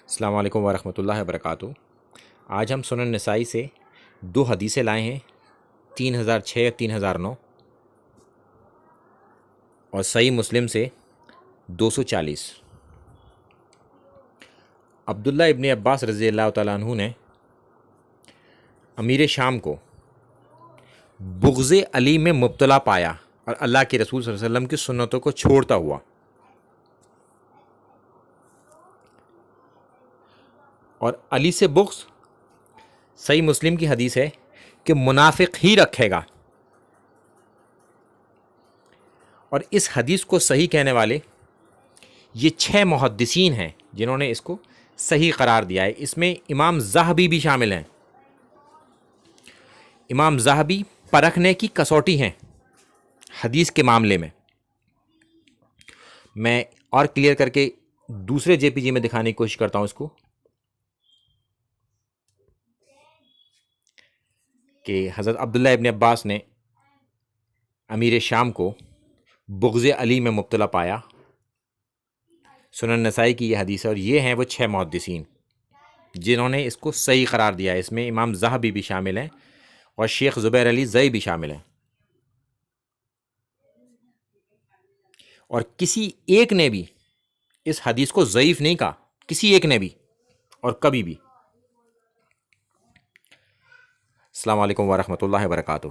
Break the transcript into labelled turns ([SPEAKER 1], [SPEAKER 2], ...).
[SPEAKER 1] السلام علیکم ورحمۃ اللہ وبرکاتہ۔ آج ہم سنن نسائی سے دو حدیثیں لائے ہیں، 3006 اور 3009، اور صحیح مسلم سے 240۔ عبداللہ ابن عباس رضی اللہ تعالیٰ عنہ نے امیر شام کو بغض علی میں مبتلا پایا اور اللہ کے رسول صلی اللہ علیہ وسلم کی سنتوں کو چھوڑتا ہوا، اور علی سے بغض صحیح مسلم کی حدیث ہے کہ منافق ہی رکھے گا۔ اور اس حدیث کو صحیح کہنے والے یہ 6 محدثین ہیں جنہوں نے اس کو صحیح قرار دیا ہے۔ اس میں امام ذہبی بھی شامل ہیں۔ امام ذہبی پرکھنے کی کسوٹی ہیں حدیث کے معاملے میں۔ میں اور کلیئر کر کے دوسرے جے پی جی میں دکھانے کی کوشش کرتا ہوں اس کو، کہ حضرت عبداللہ ابن عباس نے امیر شام کو بغض علی میں مبتلا پایا۔ سنن نسائی کی یہ حدیث ہے، اور یہ ہیں وہ 6 محدثین جنہوں نے اس کو صحیح قرار دیا ہے۔ اس میں امام ذہبی بھی شامل ہیں اور شیخ زبیر علی زئی بھی شامل ہیں، اور کسی ایک نے بھی اس حدیث کو ضعیف نہیں کہا، کسی ایک نے بھی، اور کبھی بھی۔ السلام علیکم ورحمۃ اللہ وبرکاتہ۔